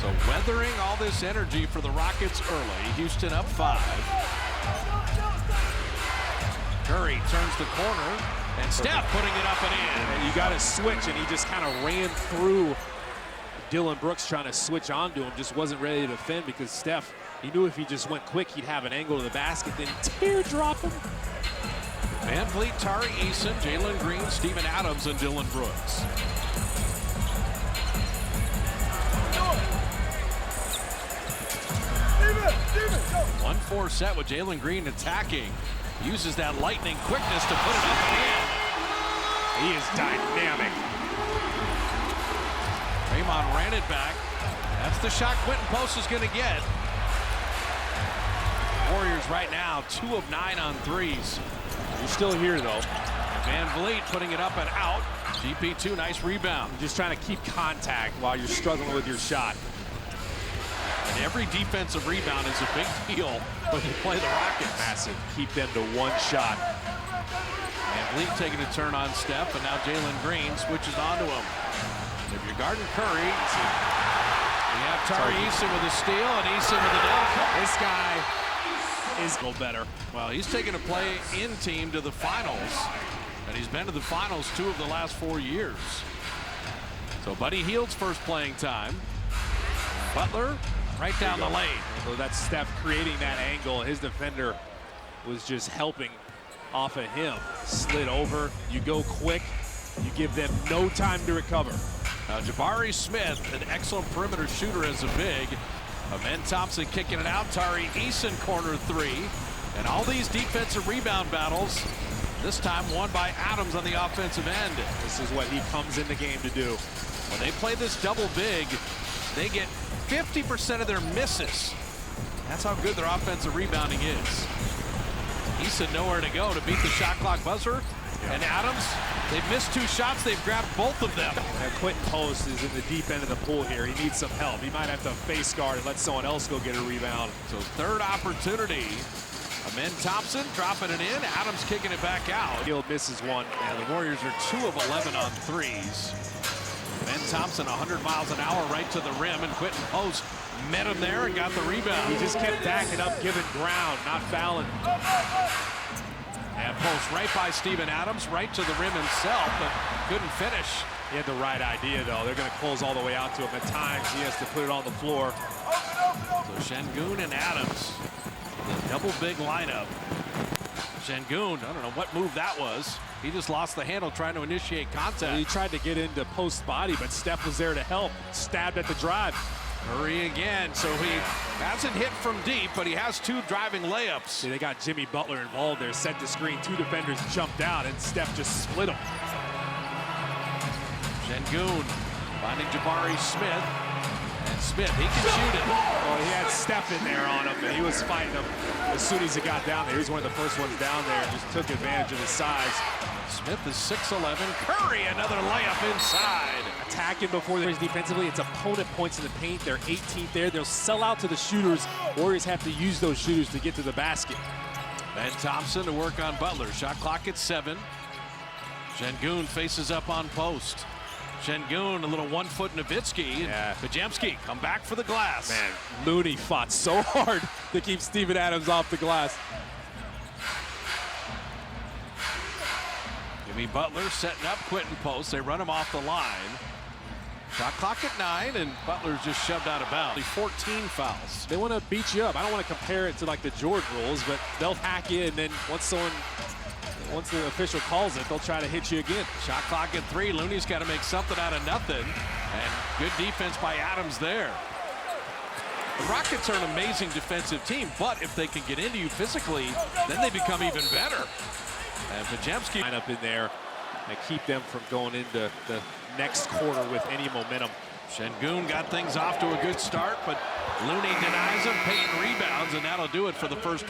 So weathering all this energy for the Rockets early. Houston up 5. Curry turns the corner, and Steph putting it up and in. And you got to switch, and he just kind of ran through Dylan Brooks trying to switch onto him. Just wasn't ready to defend because Steph, he knew if he just went quick, he'd have an angle to the basket, then teardrop him. Van Vliet, Tari Eason, Jalen Green, Steven Adams, and Dylan Brooks. 1-4 set with Jalen Green attacking. Uses that lightning quickness to put it up and in. He is dynamic. Draymond ran it back. That's the shot Quentin Post is going to get. Warriors right now 2 of 9 on threes. You're still here though. Van Vliet putting it up and out. GP2, nice rebound. You're just trying to keep contact while you're struggling with your shot. And every defensive rebound is a big deal when you play the Rockets. Massive. Keep them to 1 shot. Van Vliet taking a turn on Steph, and now Jalen Green switches onto him. If you're guarding Curry, you have Tari Eason with a steal and Eason with a dunk. This guy is go better. Well, he's taken a play-in team to the finals, and he's been to the finals 2 of the last 4 years. So Buddy Hield's first playing time. Butler right down the lane. So that's Steph creating that angle. His defender was just helping off of him. Slid over, you go quick, you give them no time to recover. Jabari Smith, an excellent perimeter shooter as a big. Ben Thompson kicking it out. Tari Eason corner 3. And all these defensive rebound battles, this time won by Adams on the offensive end. This is what he comes in the game to do. When they play this double big, they get 50% of their misses. That's how good their offensive rebounding is. Eason nowhere to go to beat the shot clock buzzer. And Adams, they've missed 2 shots. They've grabbed both of them. And Quentin Post is in the deep end of the pool here. He needs some help. He might have to face guard and let someone else go get a rebound. So 3rd opportunity. Ben Thompson dropping it in. Adams kicking it back out. Hield misses 1. And the Warriors are 2 of 11 on threes. Ben Thompson 100 miles an hour right to the rim, and Quentin Post met him there and got the rebound. He just kept backing up, giving ground, not fouling. And Post right by Steven Adams, right to the rim himself, but couldn't finish. He had the right idea, though. They're going to close all the way out to him. At times, he has to put it on the floor. So Şengün and Adams, the double big lineup. Şengün, I don't know what move that was. He just lost the handle trying to initiate contact. He tried to get into Post's body, but Steph was there to help. Stabbed at the drive. Curry again, so he hasn't hit from deep, but he has 2 driving layups. See, they got Jimmy Butler involved there, set the screen, 2 defenders jumped out, and Steph just split them. Şengün finding Jabari Smith, and Smith, he can shoot it. Oh, he had Steph in there on him, and he was fighting him as soon as he got down there. He was one of the first ones down there and just took advantage of his size. Smith is 6'11". Curry, another layup inside. Attacking before they're defensively. It's opponent points in the paint. They're 18th there. They'll sell out to the shooters. Warriors have to use those shooters to get to the basket. Ben Thompson to work on Butler. Shot clock at 7. Şengün faces up on Post. Şengün, a little 1-foot Nowitzki. Yeah. Podziemski come back for the glass. Man, Looney fought so hard to keep Steven Adams off the glass. Jimmy Butler setting up Quentin Post. They run him off the line. Shot clock at 9, and Butler's just shoved out of bounds. 14 fouls. They want to beat you up. I don't want to compare it to like the Jordan rules, but they'll hack you, and then once the official calls it, they'll try to hit you again. Shot clock at 3. Looney's got to make something out of nothing. And good defense by Adams there. The Rockets are an amazing defensive team, but if they can get into you physically, then they become even better. And Podziemski line up in there and keep them from going into the next quarter with any momentum. Şengün got things off to a good start, but Looney denies him. Payton rebounds, and that'll do it for the first